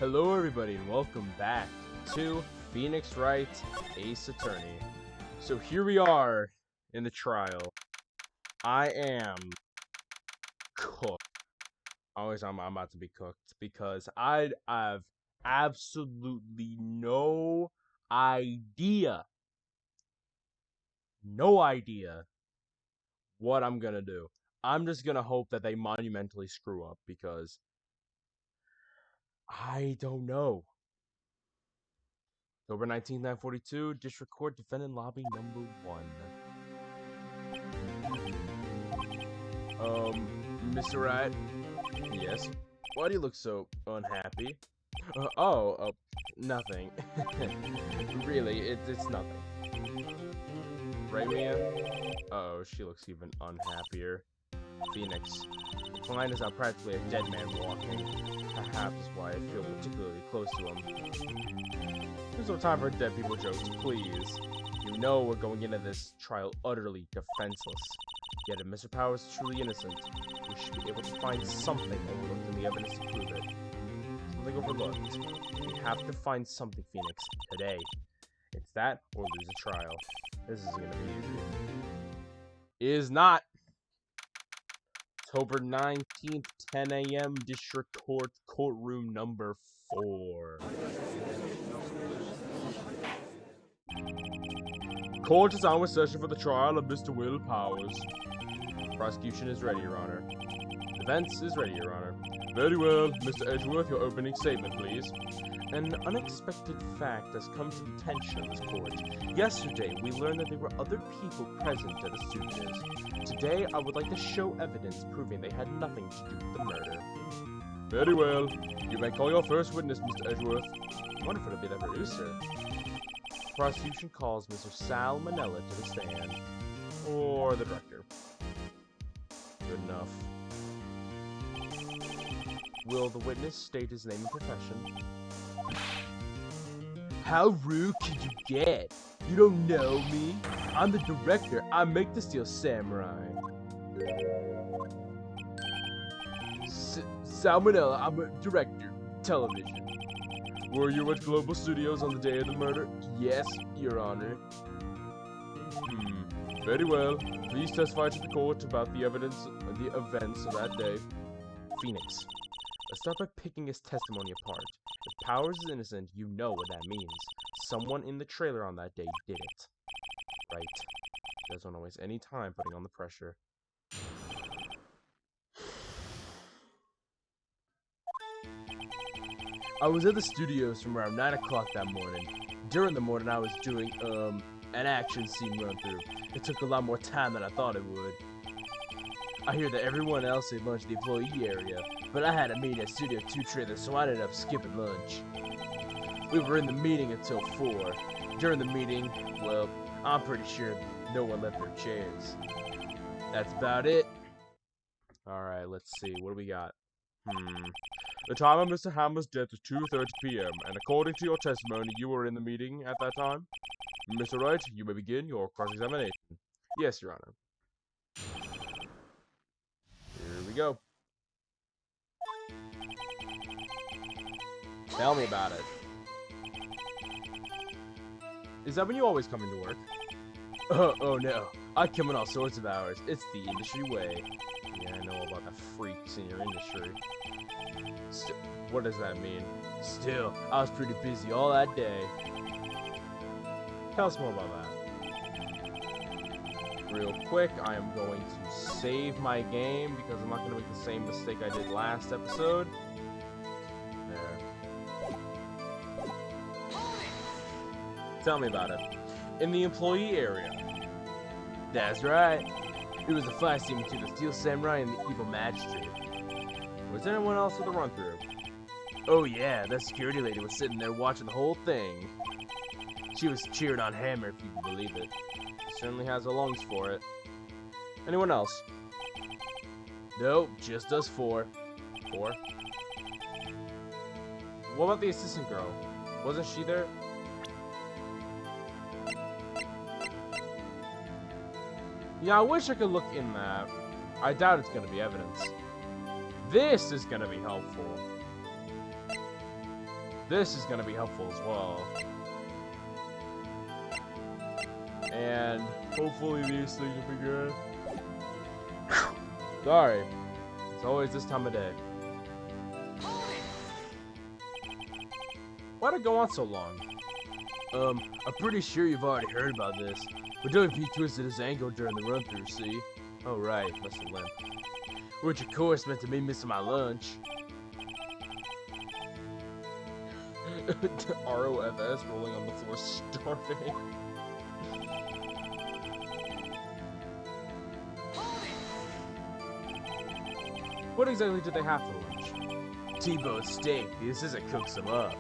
Hello everybody and welcome back to Phoenix Wright, Ace Attorney. So here we are in the trial. I am cooked. I'm about to be cooked because I have absolutely no idea what I'm gonna do. I'm just gonna hope that they monumentally screw up because I don't know. October 19th, 942, District Court, Defendant Lobby number 1. Mr. Wright? Yes? Why do you look so unhappy? Nothing. Really, it's nothing. Right, Mia? Oh, she looks even unhappier. Phoenix. The client is now practically a dead man walking. Perhaps why I feel particularly close to him. There's no time for dead people jokes, please. You know we're going into this trial utterly defenseless. Yet if Mr. Powers is truly innocent, we should be able to find something overlooked in the evidence to prove it. Something overlooked. We have to find something, Phoenix, today. It's that or lose a trial. This is gonna be easy. Is not. October 19th, 10 a.m., District Court, courtroom number 4. Court is on with session for the trial of Mr. Will Powers. Prosecution is ready, Your Honor. Defense is ready, Your Honor. Very well. Mr. Edgeworth, your opening statement, please. An unexpected fact has come to the attention of this court. Yesterday, we learned that there were other people present at the studios. Today, I would like to show evidence proving they had nothing to do with the murder. Very well. You may call your first witness, Mr. Edgeworth. Wonderful to be the producer. Prosecution calls Mr. Sal Manella to the stand. Or the director. Good enough. Will the witness state his name and profession? How rude could you get? You don't know me? I'm the director. I make the Steel Samurai. Sal Manella, I'm a director. Television. Were you at Global Studios on the day of the murder? Yes, Your Honor. Very well. Please testify to the court about the events of that day. Phoenix. Let's start by picking his testimony apart. If Powers is innocent, you know what that means. Someone in the trailer on that day did it. Right. You guys don't waste any time putting on the pressure. I was at the studios from around 9 o'clock that morning. During the morning, I was doing, an action scene run-through. It took a lot more time than I thought it would. I hear that everyone else ate lunch in the employee area, but I had a meeting at Studio 2 trailer, so I ended up skipping lunch. We were in the meeting until 4. During the meeting, well, I'm pretty sure no one left their chairs. That's about it. Alright, let's see. What do we got? The time of Mr. Hammer's death is 2:30 p.m., and according to your testimony, you were in the meeting at that time? Mr. Wright, you may begin your cross-examination. Yes, Your Honor. Here we go. Tell me about it. Is that when you always come into work? Oh no. I come in all sorts of hours. It's the industry way. Yeah, I know all about the freaks in your industry. What does that mean? Still, I was pretty busy all that day. Tell us more about that. Real quick, I am going to save my game because I'm not going to make the same mistake I did last episode. There. Tell me about it. In the employee area. That's right. It was a fight scene between the Steel Samurai and the Evil Magistrate. Was there anyone else with a run-through? Oh yeah, that security lady was sitting there watching the whole thing. She was cheering on Hammer, if you can believe it. She certainly has the lungs for it. Anyone else? Nope, just us 4. 4? What about the assistant girl? Wasn't she there? Yeah, I wish I could look in that. I doubt it's gonna be evidence. This is gonna be helpful. This is gonna be helpful as well. And hopefully these things will be good. Sorry. It's always this time of day. Why'd it go on so long? I'm pretty sure you've already heard about this. But WP twisted his ankle during the run-through, see? Oh, right. Must have limp. Which, of course, meant to me missing my lunch. ROFS rolling on the floor, starving. What exactly did they have for lunch? T-bone steak. This isn't cook some up.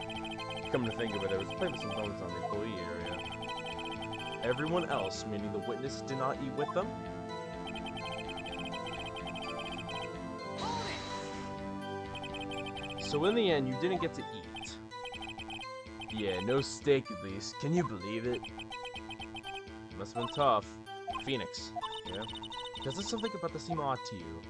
Come to think of it, there was plenty of some bones on the employee area. Everyone else, meaning the witness, did not eat with them? So in the end, you didn't get to eat. Yeah, no steak at least. Can you believe it? Must have been tough. Phoenix. Yeah? Does this something about this seem odd to you?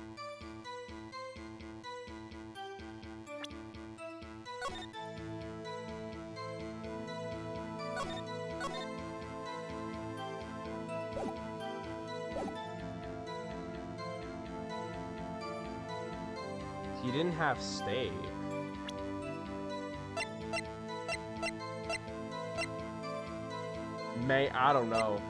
He didn't have steak. I don't know.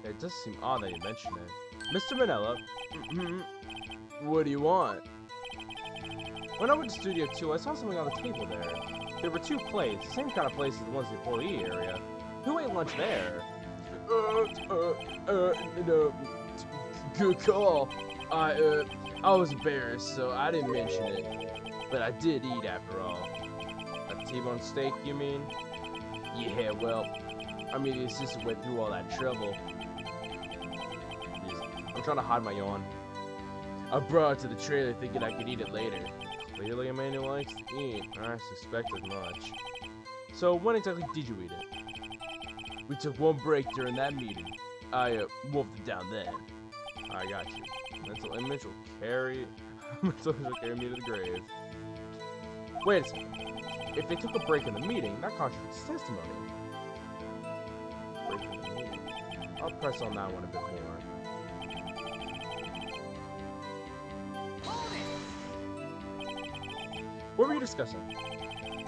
It does seem odd that you mention it. Mr. Manella, what do you want? When I went to Studio 2, I saw something on the table there. There were 2 plates, the same kind of plates as the ones in the employee area. Who ate lunch there? No. Good call. I was embarrassed, so I didn't mention it. But I did eat after all. A T-bone steak, you mean? Yeah, well, I mean, the assistant went through all that trouble. I'm trying to hide my yawn. I brought it to the trailer thinking I could eat it later. Clearly a man who likes to eat. I suspected much. So when exactly did you eat it? We took one break during that meeting. I wolfed it down then. I got you. Mental image will carry me to the grave. Wait a second. If they took a break in the meeting, that contradicts testimony. Break in the meeting. I'll press on that one a bit more. What were you discussing?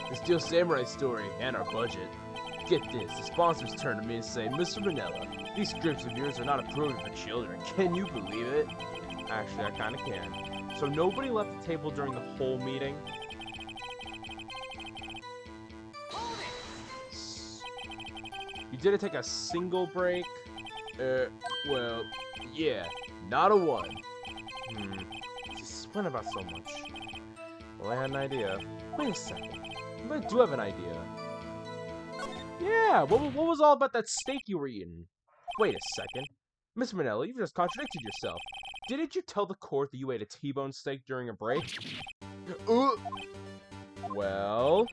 The Steel Samurai story and our budget. Get this, the sponsors turn to me and say, Mr. Manella, these scripts of yours are not approved for children. Can you believe it? Actually, I kinda can. So nobody left the table during the whole meeting? You didn't take a single break? Well, yeah, not a one. Just went about so much. Well, I had an idea. Wait a second. I do have an idea. Yeah, what was all about that steak you were eating? Wait a second. Miss Manella, you've just contradicted yourself. Didn't you tell the court that you ate a T-bone steak during a break? Well,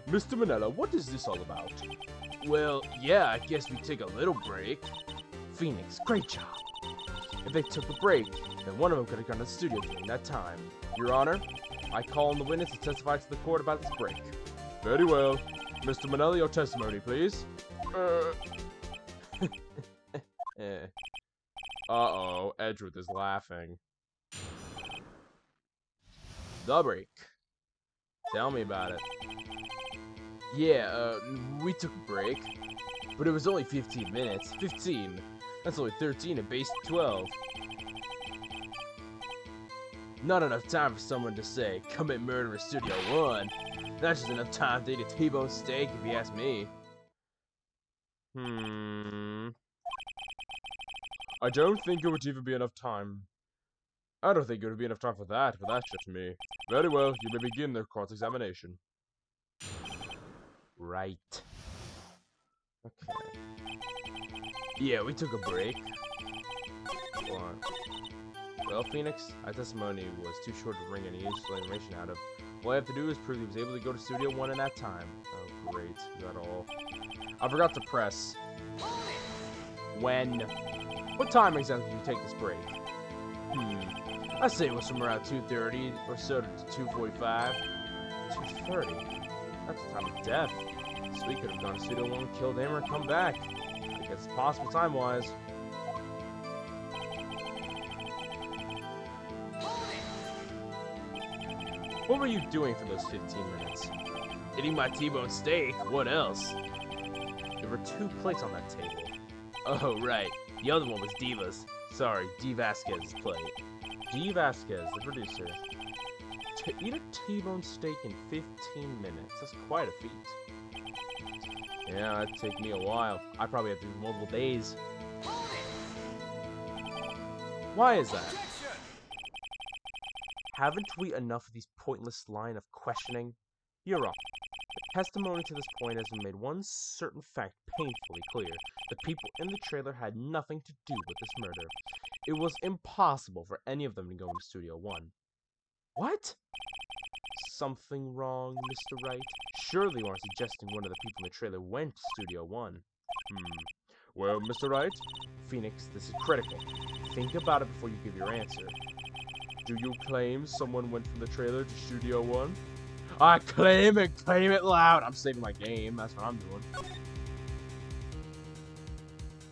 Mr. Manella, what is this all about? Well, yeah, I guess we take a little break. Phoenix, great job. If they took a break, then one of them could have gone to the studio during that time. Your Honor, I call on the witness to testify to the court about this break. Very well. Mr. Manella, your testimony, please. Uh-oh, Edgeworth is laughing. The break. Tell me about it. Yeah, we took a break. But it was only 15 minutes. 15. That's only 13 at base 12. Not enough time for someone to say, commit murder in Studio 1. That's just enough time to eat a T-bone steak, if you ask me. I don't think it would even be enough time. I don't think it would be enough time for that, but that's just me. Very well, you may begin the cross-examination. Right. Okay. Yeah, we took a break. What? Well, Phoenix, our testimony was too short to bring any useful information out of. All I have to do is prove he was able to go to Studio 1 in that time. Oh, great. You got all. I forgot to press. When? What time exactly did you take this break? I say it was somewhere around 2:30 or so to 2:45. 2:30? That's the time of death. So we could have gone to Studio 1, killed him, or come back. I guess it's possible time-wise. What were you doing for those 15 minutes? Eating my T-bone steak. What else? There were 2 plates on that table. Oh, right. The other one was Diva's. Sorry, D. Vasquez's plate. D. Vasquez, the producer. To eat a T-bone steak in 15 minutes. That's quite a feat. Yeah, that'd take me a while. I'd probably have to do multiple days. Why is that? Haven't we enough of these pointless line of questioning? You're wrong. The testimony to this point has been made one certain fact painfully clear. The people in the trailer had nothing to do with this murder. It was impossible for any of them to go into Studio 1. What? Something wrong, Mr. Wright? Surely you aren't suggesting one of the people in the trailer went to Studio 1. Well, Mr. Wright? Phoenix, this is critical. Think about it before you give your answer. Do you claim someone went from the trailer to Studio 1? I claim it loud! I'm saving my game, that's what I'm doing.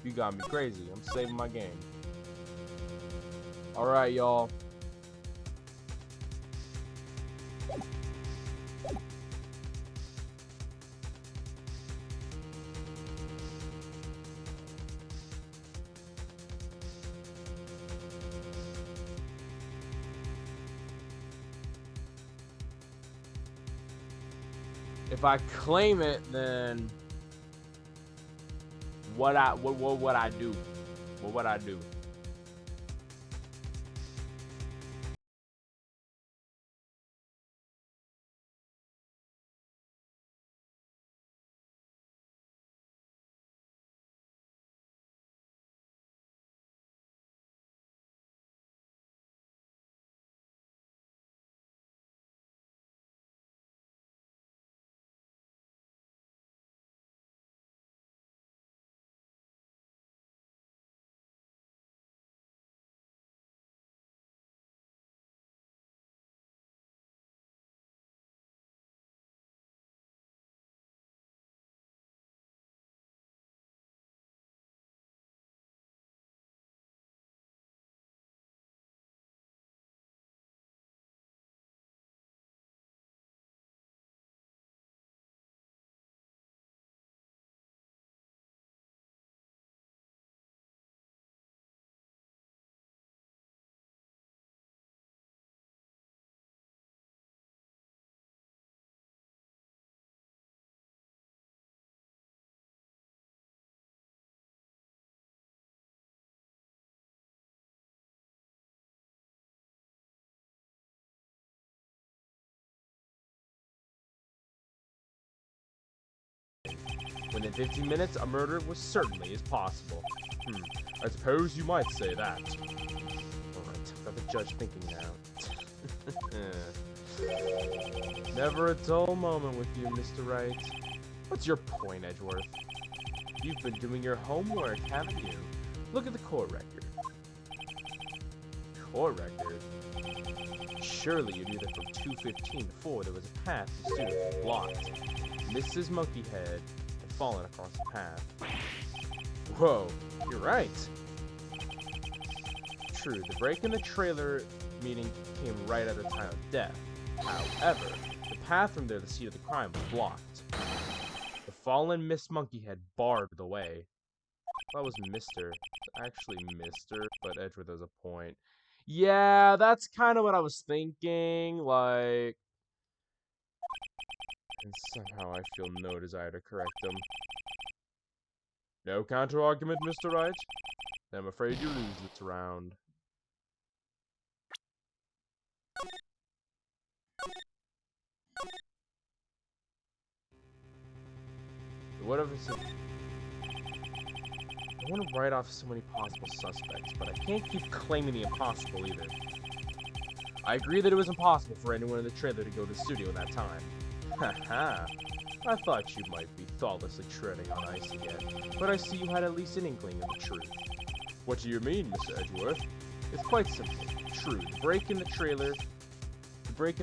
You got me crazy, I'm saving my game. Alright, y'all. If I claim it, then what would I do? What would I do? Within 15 minutes, a murder was certainly is possible. I suppose you might say that. Alright, got the judge thinking now. Never a dull moment with you, Mr. Wright. What's your point, Edgeworth? You've been doing your homework, haven't you? Look at the court record. Court record? Surely you knew that from 2:15 to 4 there was a path the student blocked. Mrs. Monkeyhead had fallen across the path. Whoa, you're right. True, the break in the trailer meeting came right at the time of death. However, the path from there to the scene of the crime was blocked. The fallen Miss Monkeyhead barred the way. That was Mr. Actually Mr., but Edgeworth has a point. Yeah, that's kind of what I was thinking, like... And somehow I feel no desire to correct them. No counter-argument, Mr. Wright? Then I'm afraid you lose this round. What if it's I want to write off so many possible suspects, but I can't keep claiming the impossible either. I agree that it was impossible for anyone in the trailer to go to the studio at that time. Haha. I thought you might be thoughtlessly treading on ice again, but I see you had at least an inkling of the truth. What do you mean, Mr. Edgeworth? It's quite simple. True, the break in the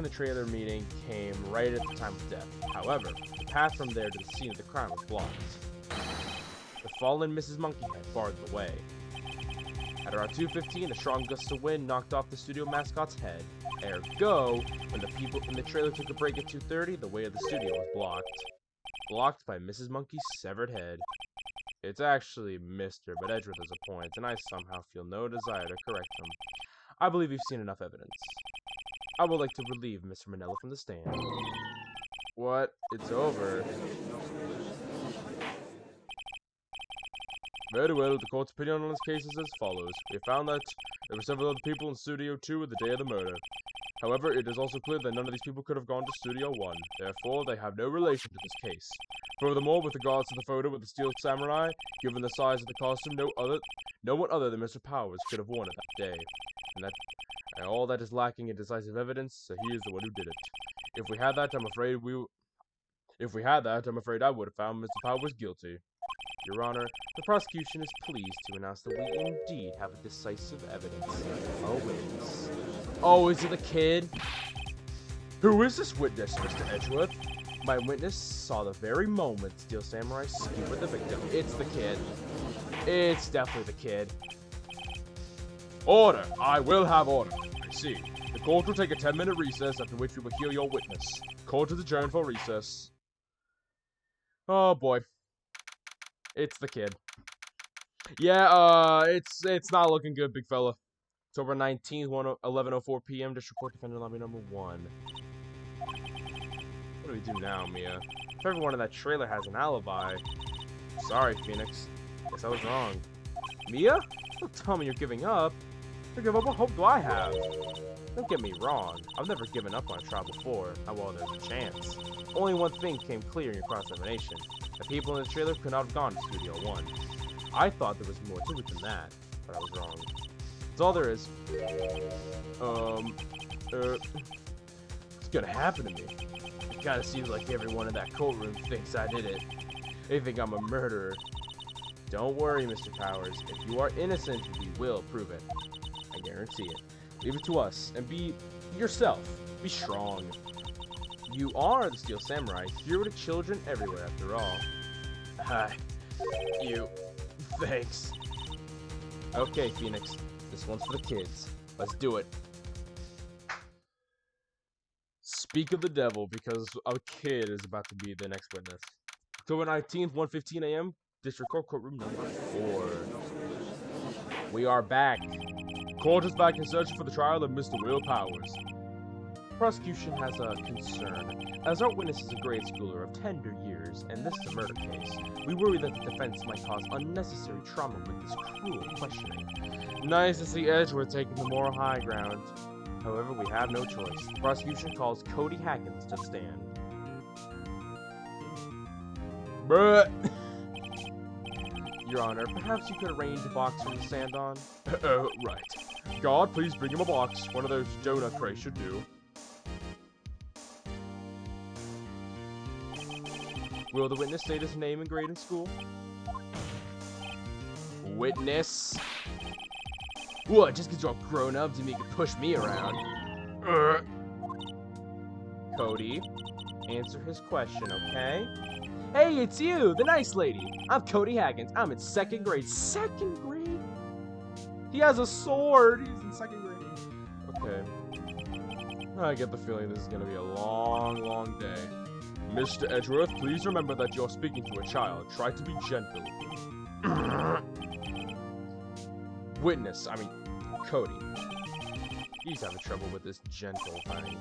trailer meeting came right at the time of death. However, the path from there to the scene of the crime was blocked. The fallen Mrs. Monkeyhead barred the way. At around 2:15, a strong gust of wind knocked off the studio mascot's head. Ergo, when the people in the trailer took a break at 2:30, the way of the studio was blocked. Blocked by Mrs. Monkey's severed head. It's actually Mr., but Edgeworth has a point, and I somehow feel no desire to correct him. I believe you've seen enough evidence. I would like to relieve Mr. Manella from the stand. What? It's over. Very well, the court's opinion on this case is as follows. We have found that there were several other people in Studio 2 at the day of the murder. However, it is also clear that none of these people could have gone to Studio 1. Therefore, they have no relation to this case. Furthermore, with regards to the photo with the steel samurai, given the size of the costume, no one other than Mr. Powers could have worn it that day. And all that is lacking in decisive evidence, so he is the one who did it. If we had that, I'm afraid I would have found Mr. Powers guilty. Your Honor, the prosecution is pleased to announce that we indeed have a decisive evidence. A witness. Oh, is it the kid? Who is this witness, Mr. Edgeworth? My witness saw the very moment Steel Samurai skewered the victim. It's the kid. It's definitely the kid. Order! I will have order. I see. The court will take a 10-minute recess, after which we will hear your witness. Court is adjourned for recess. Oh boy. It's the kid. Yeah, it's not looking good, big fella. October 19th, 11:04 p.m. District Court Defendant Lobby number 1. What do we do now, Mia? If everyone in that trailer has an alibi. Sorry, Phoenix. Guess I was wrong. Mia? Don't tell me you're giving up. What hope do I have? Don't get me wrong. I've never given up on a trial before. Not while there's a chance. Only one thing came clear in your cross-examination. The people in the trailer could not have gone to Studio 1. I thought there was more to it than that, but I was wrong. That's all there is. What's gonna happen to me? It kinda seems like everyone in that courtroom thinks I did it. They think I'm a murderer. Don't worry, Mr. Powers. If you are innocent, we will prove it. I guarantee it. Leave it to us, and be yourself. Be strong. You are the Steel Samurai, hero to children everywhere, after all. Hi. You. Thanks. Okay, Phoenix. This one's for the kids. Let's do it. Speak of the devil, because a kid is about to be the next witness. October 19th, 1:15 a.m., District Court, courtroom number 4. We are back. Court is back in search for the trial of Mr. Will Powers. Prosecution has a concern. As our witness is a grade schooler of tender years, and this is a murder case, we worry that the defense might cause unnecessary trauma with this cruel questioning. Nice to see Edgeworth taking the moral high ground. However, we have no choice. The prosecution calls Cody Hackins to the stand. Bruh! Your Honor, perhaps you could arrange a box for him to stand on? Right. God, please bring him a box. One of those donut crates should do. Will the witness state his name and grade in school? Witness? What, just because you're all grown up, do you mean you can push me around? Cody, answer his question, okay? Hey, it's you, the nice lady. I'm Cody Hackins. I'm in 2nd grade. 2nd grade? He has a sword. He's in 2nd grade. Okay. I get the feeling this is going to be a long, long day. Mr. Edgeworth, please remember that you're speaking to a child. Try to be gentle. Witness, Cody. He's having trouble with this gentle thing.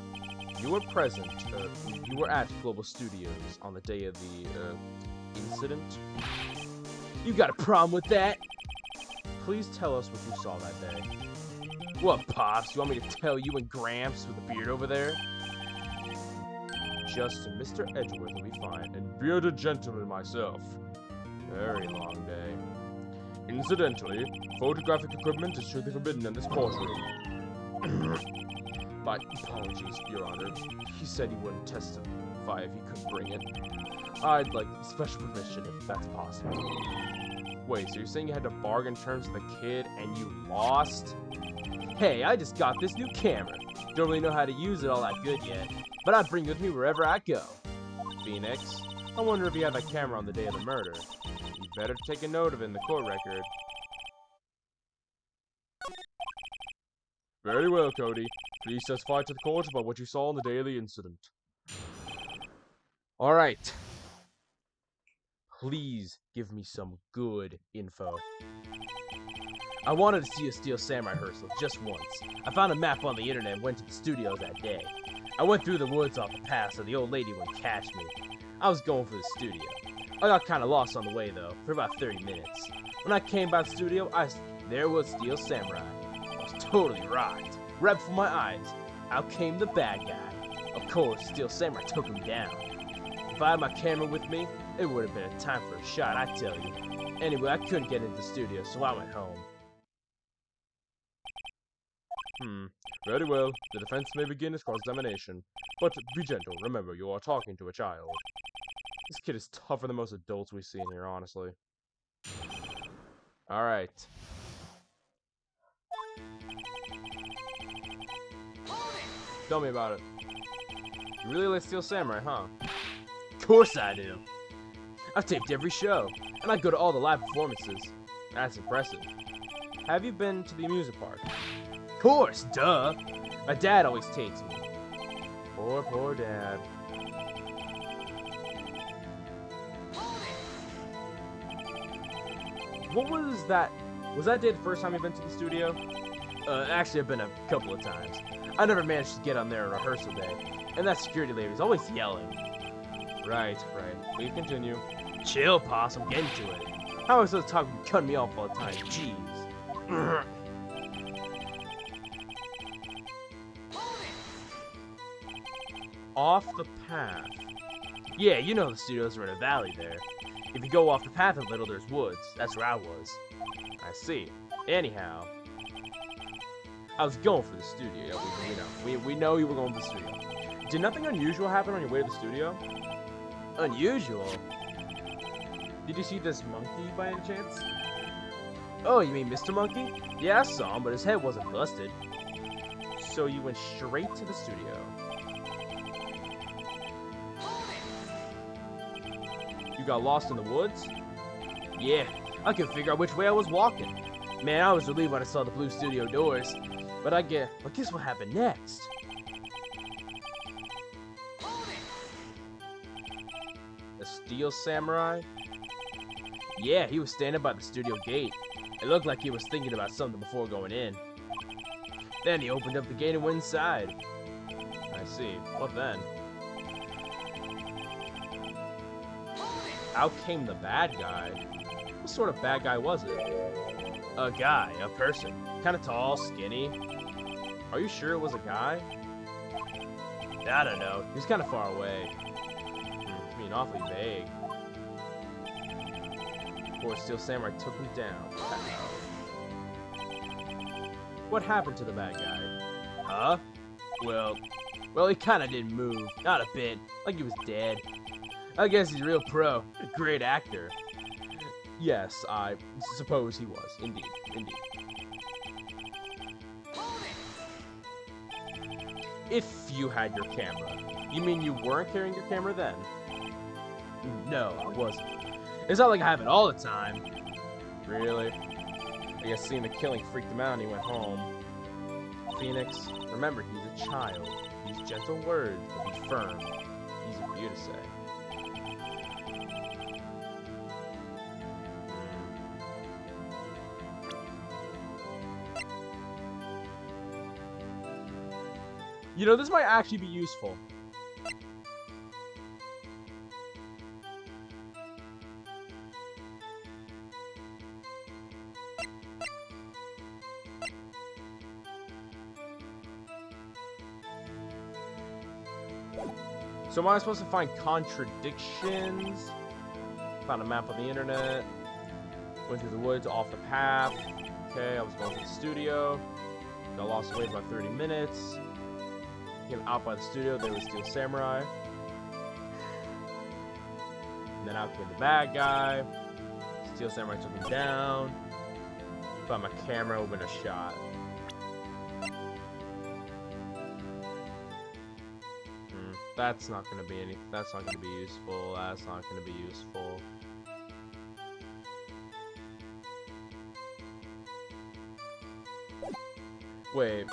You were present, you were at Global Studios on the day of the, incident? You got a problem with that? Please tell us what you saw that day. What, Pops? You want me to tell you and Gramps with the beard over there? Just Mr. Edgeworth will be fine, and bearded gentleman myself. Very long day. Incidentally, photographic equipment is strictly forbidden in this courtroom. My apologies, Your Honor. He said he wouldn't testify if he could bring it. I'd like special permission if that's possible. Wait, so you're saying you had to bargain terms with the kid and you lost? Hey, I just got this new camera. Don't really know how to use it all that good yet, but I bring it with me wherever I go. Phoenix, I wonder if you had that camera on the day of the murder. You better take a note of it in the court record. Very well, Cody. Please testify to the court about what you saw on the day of the incident. Alright. Please give me some good info. I wanted to see a Steel Samurai rehearsal just once. I found a map on the internet and went to the studios that day. I went through the woods off the path so the old lady wouldn't catch me. I was going for the studio. I got kind of lost on the way though, for about 30 minutes. When I came by the studio, there was Steel Samurai. I was totally rocked. Right before my eyes, out came the bad guy. Of course, Steel Samurai took him down. If I had my camera with me, it would have been a time for a shot, I tell you. Anyway, I couldn't get into the studio, so I went home. Very well. The defense may begin its cross-examination. But be gentle. Remember, you are talking to a child. This kid is tougher than most adults we see in here, honestly. Alright. Tell me about it. You really like Steel Samurai, huh? Of course I do. I've taped every show, and I go to all the live performances. That's impressive. Have you been to the amusement park? Of course, duh. My dad always takes me. Poor dad. What was that? Was that day the first time you've been to the studio? Actually, I've been a couple of times. I never managed to get on there on rehearsal day, and that security lady was always yelling. Right. Please continue. Chill, Possum. Get into it. How am I supposed to talk when you cut me off all the time? Jeez. Off the path. Yeah, you know the studios are in a valley there. If you go off the path a little, there's woods. That's where I was. I see. Anyhow, I was going for the studio. We know you were going to the studio. Did nothing unusual happen on your way to the studio? Unusual? Did you see this monkey by any chance? Oh, you mean Mr. Monkey? Yeah, I saw him, but his head wasn't busted. So you went straight to the studio. You got lost in the woods? Yeah, I couldn't figure out which way I was walking. Man, I was relieved when I saw the blue studio doors. But guess what happened next? The Steel Samurai? Yeah, he was standing by the studio gate. It looked like he was thinking about something before going in. Then he opened up the gate and went inside. I see. What then? Out came the bad guy. What sort of bad guy was it? A person. Kind of tall, skinny. Are you sure it was a guy? I don't know. He was kind of far away. I mean, awfully vague. Of course, Steel Samurai took him down. What happened to the bad guy? Huh? Well, he kind of didn't move. Not a bit. Like he was dead. I guess he's a real pro. A great actor. Yes, I suppose he was. Indeed. If you had your camera. You mean you weren't carrying your camera then? No, I wasn't. It's not like I have it all the time. Really? I guess seeing the killing freaked him out and he went home. Phoenix, remember, he's a child. Use gentle words, but be firm. Easy for you to say. You know, this might actually be useful. So am I supposed to find contradictions? Found a map on the internet. Went through the woods, off the path. Okay, I was going to the studio. Got lost away for about 30 minutes. Came out by the studio, there was Steel Samurai. And then out came the bad guy. Steel Samurai took him down. Found my camera, opened a shot. That's not gonna be any. That's not gonna be useful. That's not gonna be useful. Wait.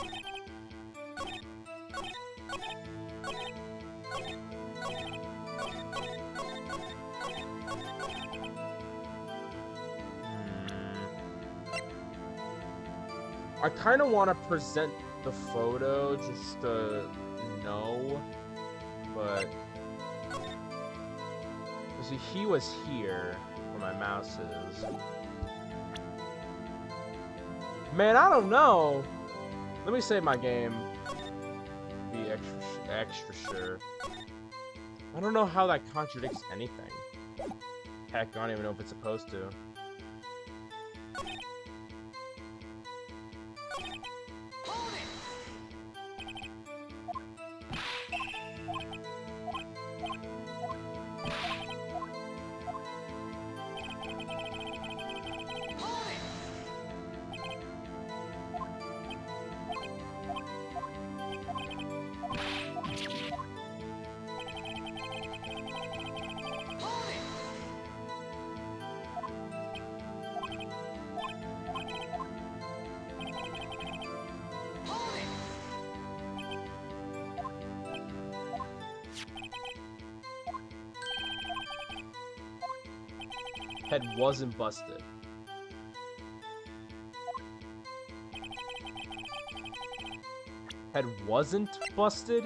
I kind of want to present the photo just to know, but see, he was here where my mouse is. Man, I don't know. Let me save my game. Be extra sure. I don't know how that contradicts anything. Heck, I don't even know if it's supposed to. Head wasn't busted. Head wasn't busted?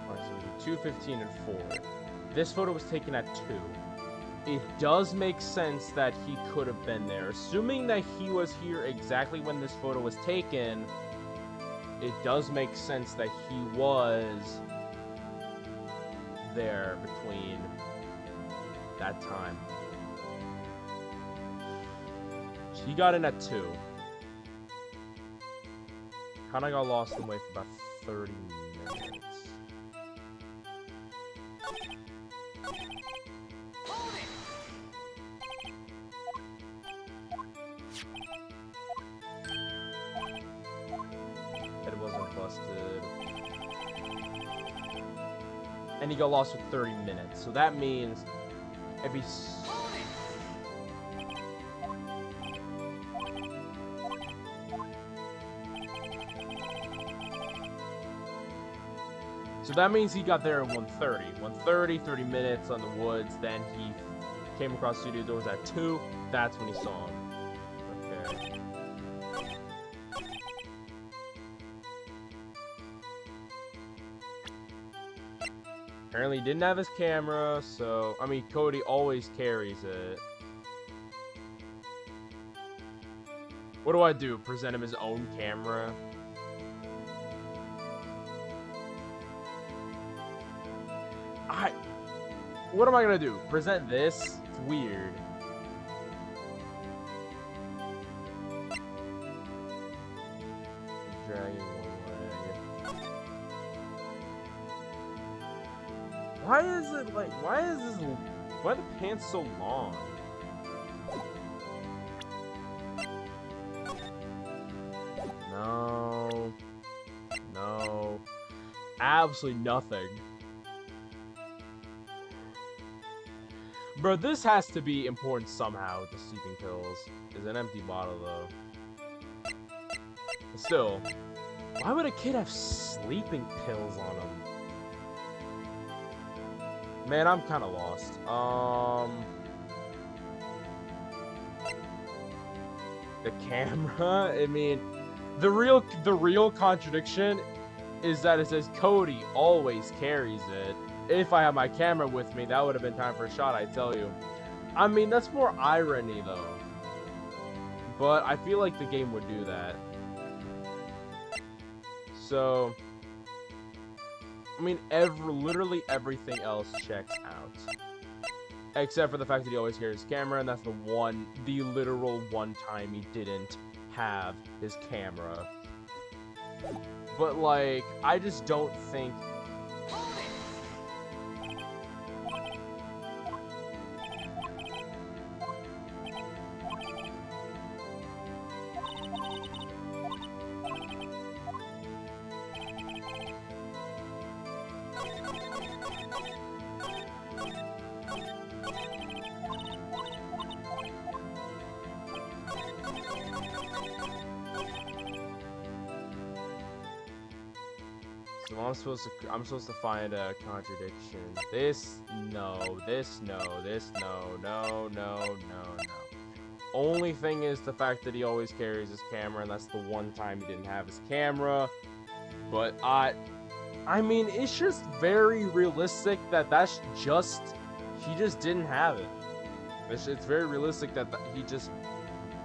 Alright, so 2, 15, and 4. This photo was taken at 2. It does make sense that he could have been there. Assuming that he was here exactly when this photo was taken, it does make sense that he was there between that time. So he got in at 2. Kinda got lost in the way for about 30 minutes. It wasn't busted. And he got lost for 30 minutes. So that means if he's... So that means he got there at 1:30. 1:30, 30 minutes on the woods. Then he came across studio doors at 2. That's when he saw him. Okay. Apparently he didn't have his camera, so... I mean, Cody always carries it. What do I do? Present him his own camera? What am I gonna do? Present this? It's weird. Dragging one leg. Why is it like? Why are the pants so long? No. No. Absolutely nothing. Bro, this has to be important somehow with the sleeping pills. It's an empty bottle, though. But still, why would a kid have sleeping pills on him? Man, I'm kind of lost. The camera? I mean, the real contradiction is that it says Cody always carries it. If I had my camera with me, that would have been time for a shot, I tell you. I mean, that's more irony, though. But I feel like the game would do that. So... I mean, literally everything else checks out. Except for the fact that he always carries his camera, and that's the literal one time he didn't have his camera. But, like, I just don't think... So I'm supposed to find a contradiction. This, no, this, no, this, no, no, no, no, no. Only thing is the fact that he always carries his camera, and that's the one time he didn't have his camera. But I mean, it's just very realistic that he just didn't have it. It's very realistic that he just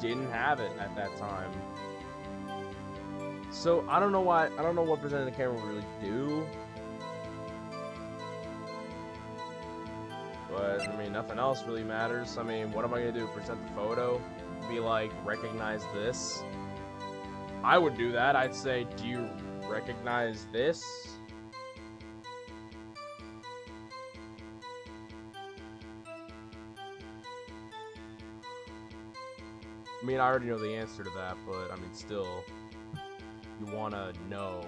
didn't have it at that time. So I don't know what presenting the camera will really do. But I mean, nothing else really matters. I mean, what am I gonna do? Present the photo? Be like, recognize this? I would do that. I'd say, do you recognize this? I mean, I already know the answer to that, but I mean, still, you wanna know.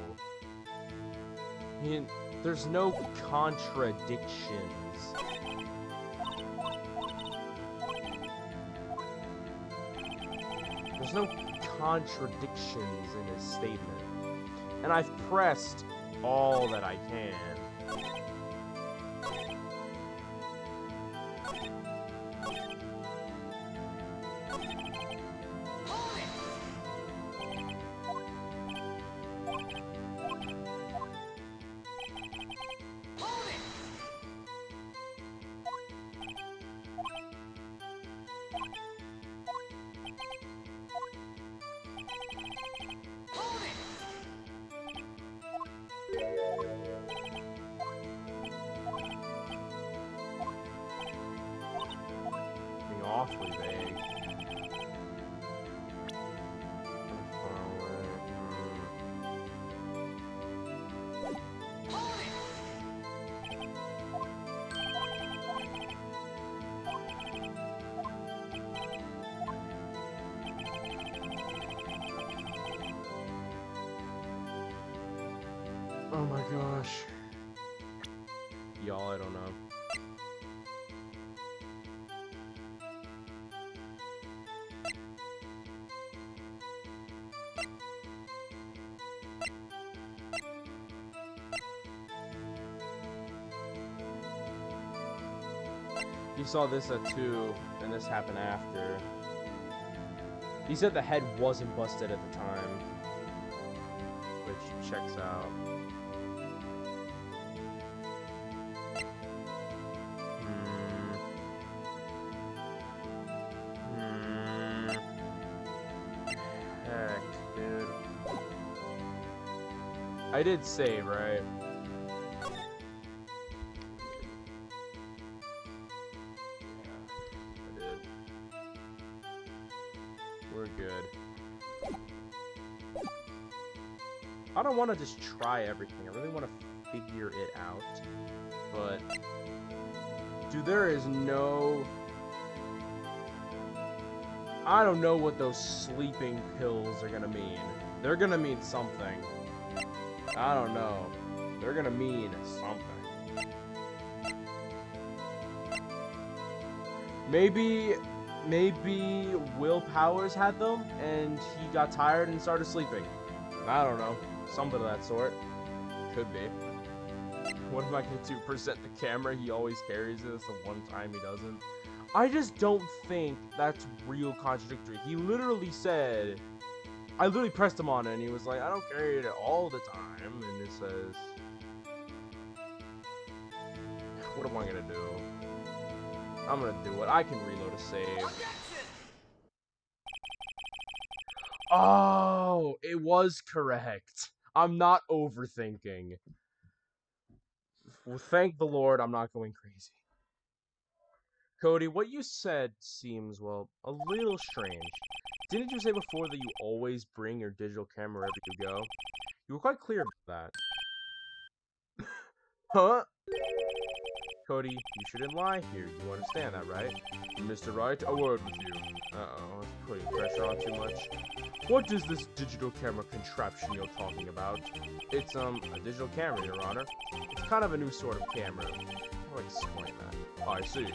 I mean, there's no contradictions. There's no contradictions in his statement. And I've pressed all that I can. Being awfully vague. Oh my gosh. Y'all, I don't know. You saw this at 2, and this happened after. He said the head wasn't busted at the time, which checks out. Heck, dude. I did save, right? I did. We're good. I don't want to just try everything. I really want to figure it out. But, dude, there is no... I don't know what those sleeping pills are gonna mean. They're gonna mean something. I don't know. They're gonna mean something. Maybe Will Powers had them, and he got tired and started sleeping. I don't know. Something of that sort. Could be. What am I gonna do? Present the camera? He always carries it. It's the one time he doesn't. I just don't think that's real contradictory. He literally said... I literally pressed him on it, and he was like, I don't carry it all the time. And it says... What am I gonna do? I'm gonna do it. I can reload a save. Objection! Oh, it was correct. I'm not overthinking. Well, thank the Lord I'm not going crazy. Cody, what you said seems, well, a little strange. Didn't you say before that you always bring your digital camera wherever you go? You were quite clear about that. Huh? Cody, you shouldn't lie here. You understand that, right? Mr. Wright, a word with you. Uh-oh, it's putting pressure on too much. What is this digital camera contraption you're talking about? It's, a digital camera, Your Honor. It's kind of a new sort of camera. How do I explain that? I see.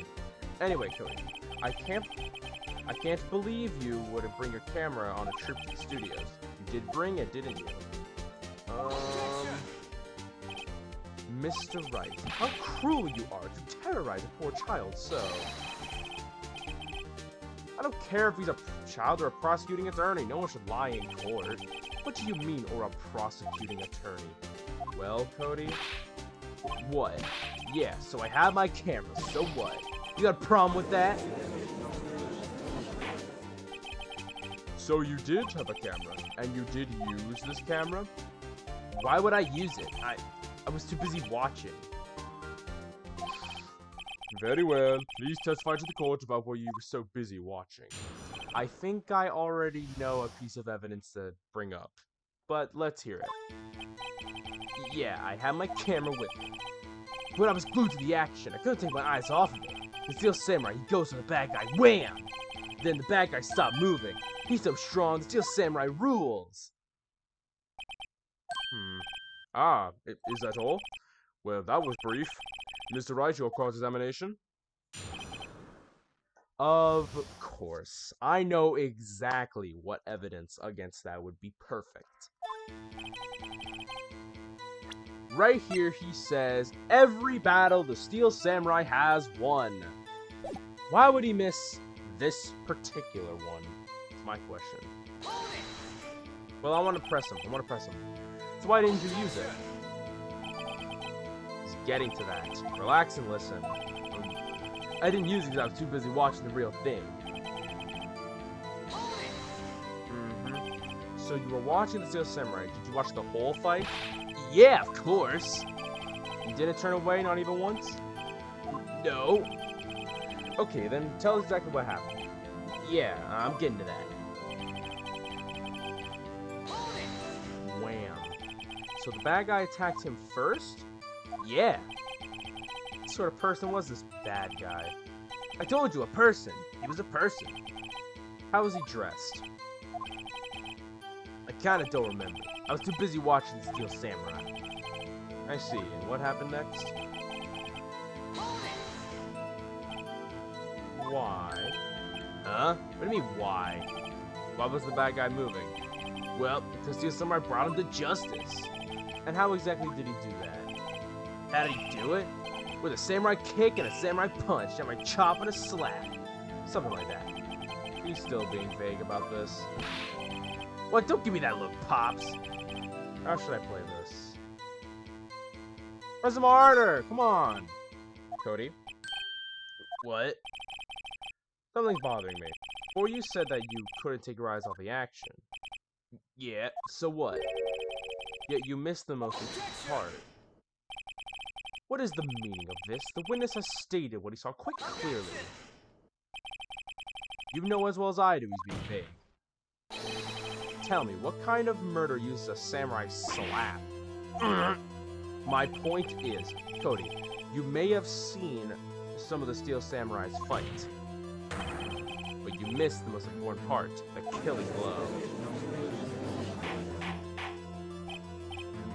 Anyway, Cody, I can't believe you wouldn't bring your camera on a trip to the studios. You did bring it, didn't you? Mr. Wright, how cruel you are to terrorize a poor child so. I don't care if he's a child or a prosecuting attorney. No one should lie in court. What do you mean, or a prosecuting attorney? Well, Cody? What? Yeah, so I have my camera, so what? You got a problem with that? So you did have a camera, and you did use this camera? Why would I use it? I was too busy watching. Very well. Please testify to the court about what you were so busy watching. I think I already know a piece of evidence to bring up, but let's hear it. Yeah, I had my camera with me, but I was glued to the action. I couldn't take my eyes off of it. The Steel Samurai, he goes to the bad guy, wham! Then the bad guy stopped moving. He's so strong, the Steel Samurai rules. Is that all? Well, that was brief. Mr. Wright, your cross-examination? Of course. I know exactly what evidence against that would be perfect. Right here, he says, every battle the Steel Samurai has won. Why would he miss this particular one? That's my question. Well, I want to press him. So why didn't you use it? He's getting to that. Relax and listen. I didn't use it because I was too busy watching the real thing. So you were watching the Steel Samurai. Did you watch the whole fight? Yeah, of course. You didn't turn away, not even once? No. Okay, then tell us exactly what happened. Yeah, I'm getting to that. Wham. So the bad guy attacked him first? Yeah. What sort of person was this bad guy? I told you, a person. He was a person. How was he dressed? I kinda don't remember. I was too busy watching Steel Samurai. I see. And what happened next? Why? Huh? What do you mean, why? Why was the bad guy moving? Well, because Steel Samurai brought him to justice. And how exactly did he do that? How did he do it? With a samurai kick and a samurai punch, samurai chop and a slap. Something like that. He's still being vague about this. What? Don't give me that look, Pops. How should I play this? Press him harder! Come on! Cody? What? Something's bothering me. Before you said that you couldn't take your eyes off the action. Yeah, so what? Yet you missed the most important part. What is the meaning of this? The witness has stated what he saw quite clearly. You know as well as I do he's being vague. Tell me, what kind of murder uses a samurai slap? My point is, Cody, you may have seen some of the Steel Samurai's fight, but you missed the most important part, the killing blow.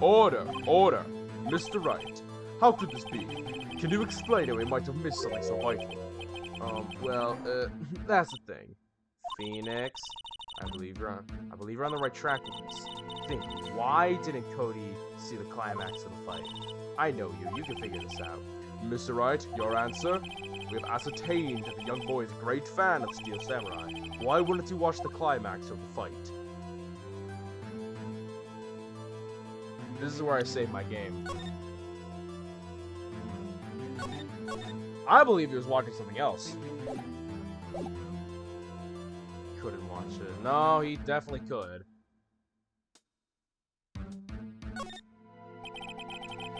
Order! Order! Mr. Wright, how could this be? Can you explain how we might have missed something so vital? That's the thing. Phoenix, I believe you're on the right track with this. Think, why didn't Cody see the climax of the fight? I know you can figure this out. Mr. Wright, your answer? We have ascertained that the young boy is a great fan of Steel Samurai. Why wouldn't he watch the climax of the fight? This is where I save my game. I believe he was watching something else. Couldn't watch it. No, he definitely could.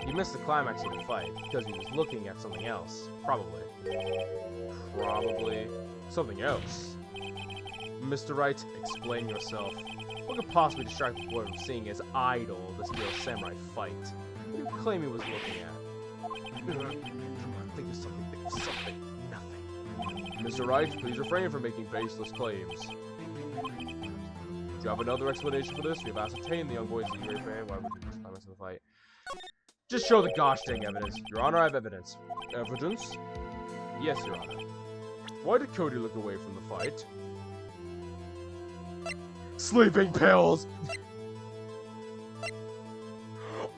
He missed the climax of the fight because he was looking at something else. Probably something else. Mr. Wright, explain yourself. What could possibly distract the boy from seeing his idol, the Steel Samurai, fight? What do you claim he was looking at? Come on, think of something. Nothing. Mr. Wright, please refrain from making baseless claims. Do you have another explanation for this? We have ascertained the young boy's eager fan. Why would you just climax of the fight? Just show the gosh dang evidence. Your Honor, I have evidence. Evidence? Yes, Your Honor. Why did Cody look away from the fight? Sleeping pills!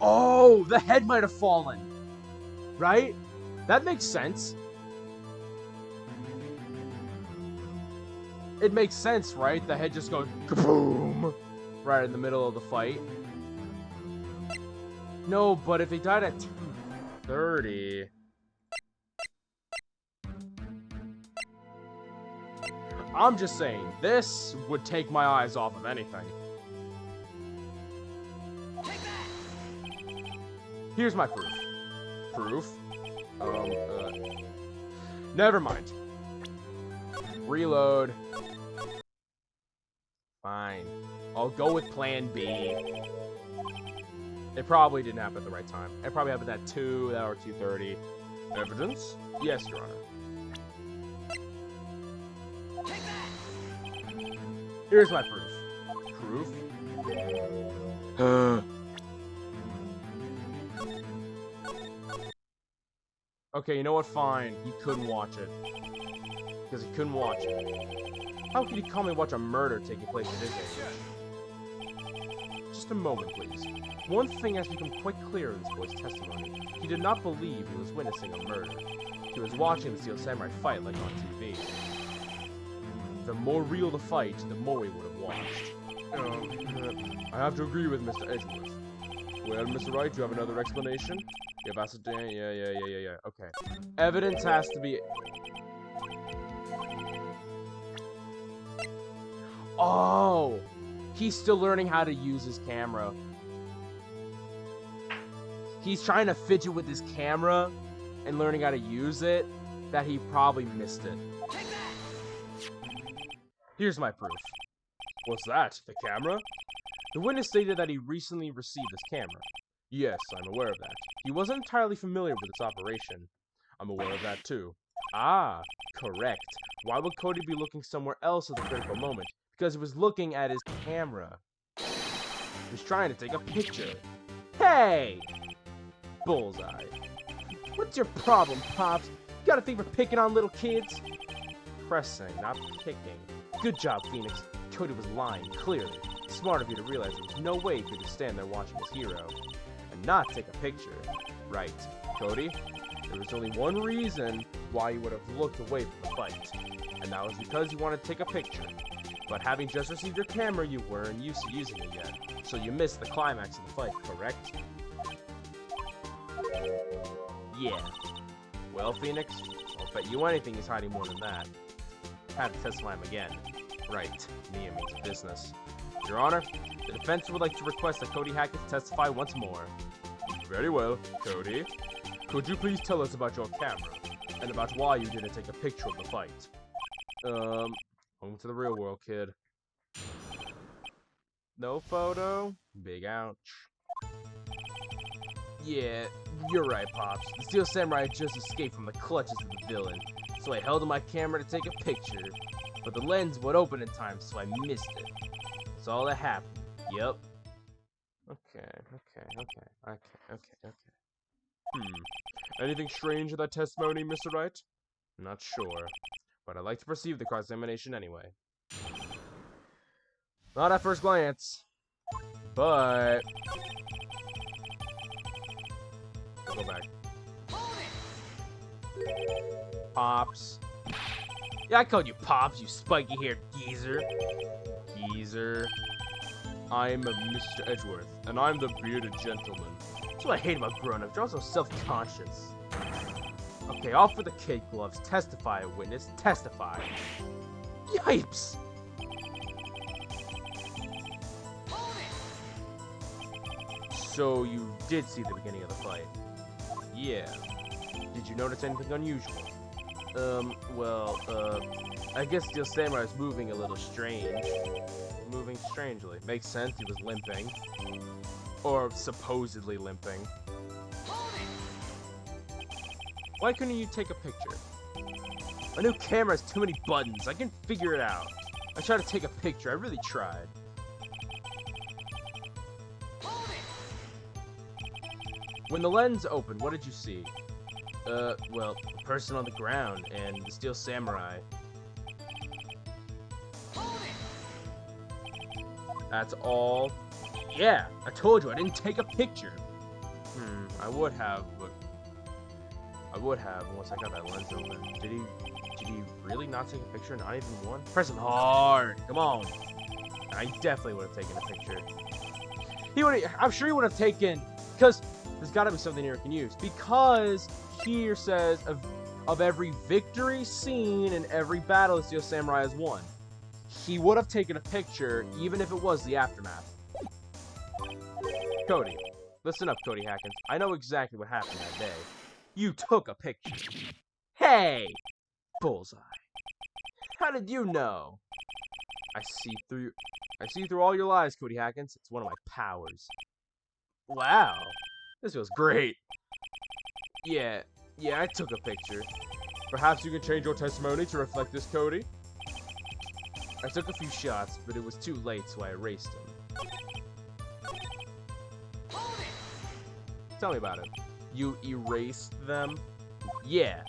Oh, the head might have fallen. Right? That makes sense. It makes sense, right? The head just goes kaboom right in the middle of the fight. No, but if he died at 2:30... I'm just saying, this would take my eyes off of anything. Here's my proof. Proof? Never mind. Reload. Fine. I'll go with plan B. It probably didn't happen at the right time. It probably happened at 2 or 2:30. Evidence? Yes, Your Honor. Here's my proof. Proof? Okay, you know what? Fine. He couldn't watch it. Because he couldn't watch it. How could you calmly watch a murder taking place at his age? Just a moment, please. One thing has become quite clear in this boy's testimony. He did not believe he was witnessing a murder. He was watching the Steel Samurai fight like on TV. The more real the fight, the more he would have watched. I have to agree with Mr. Edgeworth. Well, Mr. Wright, do you have another explanation? You have ascertained? Yeah. Okay. Evidence has to be... Oh! He's still learning how to use his camera. He's trying to fidget with his camera and learning how to use it, that he probably missed it. Here's my proof. What's that? The camera? The witness stated that he recently received this camera. Yes, I'm aware of that. He wasn't entirely familiar with its operation. I'm aware of that too. Ah, correct. Why would Cody be looking somewhere else at the critical moment? Because he was looking at his camera. He was trying to take a picture. Hey! Bullseye. What's your problem, Pops? You gotta think we're picking on little kids? Pressing, not picking. Good job, Phoenix. Cody was lying, clearly. Smart of you to realize there was no way he could just stand there watching his hero and not take a picture. Right, Cody? There was only one reason why you would have looked away from the fight, and that was because you wanted to take a picture. But having just received your camera, you weren't used to using it yet, so you missed the climax of the fight, correct? Yeah. Well, Phoenix, I'll bet you anything he's hiding more than that. Have to testify him again. Right, Mia means business. Your Honor, the defense would like to request that Cody Hackett testify once more. Very well, Cody. Could you please tell us about your camera, and about why you didn't take a picture of the fight? Home to the real world, kid. No photo? Big ouch. Yeah, you're right, Pops. The Steel Samurai just escaped from the clutches of the villain, so I held on my camera to take a picture, but the lens would open in time, so I missed it. That's all that happened. Yep. Okay. Anything strange in that testimony, Mr. Wright? Not sure, but I'd like to perceive the cross-examination anyway. Not at first glance, but... I'll go back. Pops. Yeah, I called you Pops, you spiky-haired geezer. Geezer. I'm Mr. Edgeworth, and I'm the bearded gentleman. That's what I hate about grown-ups. They're also self-conscious. Okay, off with the kid gloves. Testify, witness. Testify. Yipes! So you did see the beginning of the fight? Yeah. Did you notice anything unusual? I guess Steel Samurai is moving a little strange. Moving strangely. Makes sense, he was limping. Or supposedly limping. Why couldn't you take a picture? My new camera has too many buttons. I can figure it out. I tried to take a picture. I really tried. When the lens opened, what did you see? A person on the ground and the Steel Samurai. That's all? Yeah, I told you I didn't take a picture. I would have, but once I got that lens open. Did he really not take a picture? Not even one? Press it hard. Come on. I definitely would have taken a picture. I'm sure he would have taken, because there's got to be something here we can use. Because here says of every victory seen in every battle the Steel Samurai has won. He would have taken a picture even if it was the aftermath. Cody. Listen up, Cody Hackins. I know exactly what happened that day. You took a picture. Hey! Bullseye. How did you know? I see through all your lies, Cody Hackins. It's one of my powers. Wow. This feels great. Yeah, I took a picture. Perhaps you can change your testimony to reflect this, Cody? I took a few shots, but it was too late, so I erased them. Tell me about it. You erased them? Yeah.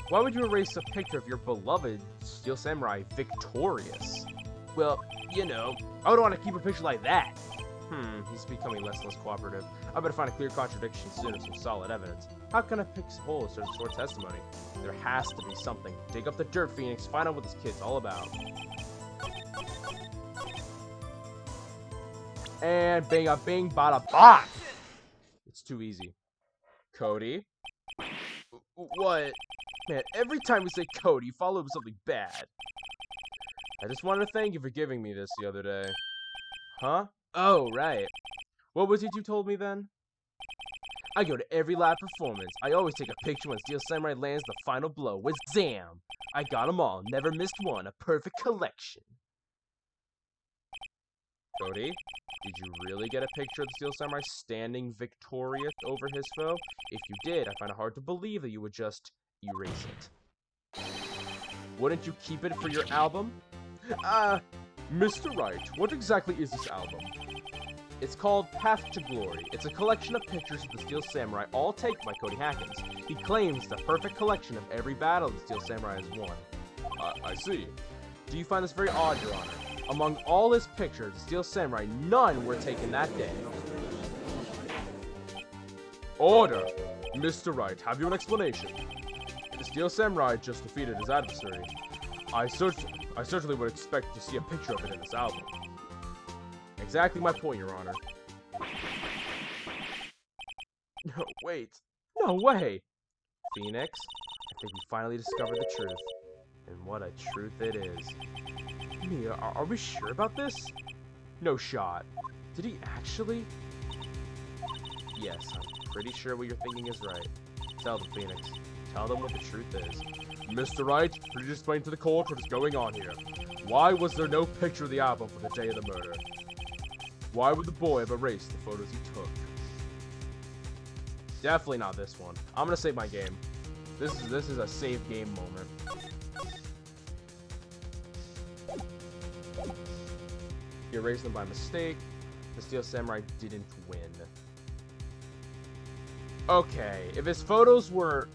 Why would you erase a picture of your beloved Steel Samurai victorious? Well, you know, I would want to keep a picture like that. He's becoming less and less cooperative. I better find a clear contradiction soon of some solid evidence. How can I pick holes to short testimony? There has to be something. Dig up the dirt, Phoenix. Find out what this kid's all about. And bing bada bop! It's too easy. Cody? What? Man, every time we say Cody, you follow up with something bad. I just wanted to thank you for giving me this the other day. Huh? Oh, right. What was it you told me then? I go to every live performance. I always take a picture when Steel Samurai lands the final blow. With Zam! I got them all. Never missed one. A perfect collection. Cody, did you really get a picture of the Steel Samurai standing victorious over his foe? If you did, I find it hard to believe that you would just erase it. Wouldn't you keep it for your album? Mr. Wright, what exactly is this album? It's called Path to Glory. It's a collection of pictures of the Steel Samurai, all taken by Cody Hackins. He claims it's a perfect collection of every battle the Steel Samurai has won. I see. Do you find this very odd, Your Honor? Among all his pictures, the Steel Samurai, none were taken that day. Order! Mr. Wright, have you an explanation? The Steel Samurai just defeated his adversary. I certainly would expect to see a picture of it in this album. Exactly my point, Your Honor. No, wait. No way! Phoenix, I think we finally discovered the truth. And what a truth it is. Mia, are we sure about this? No shot. Did he actually? Yes, I'm pretty sure what you're thinking is right. Tell them, Phoenix. Tell them what the truth is. Mr. Wright, could you explain to the court what is going on here? Why was there no picture of the album for the day of the murder? Why would the boy have erased the photos he took? Definitely not this one. I'm gonna save my game. This is a save game moment. He erased them by mistake. The Steel Samurai didn't win. Okay, if his photos were...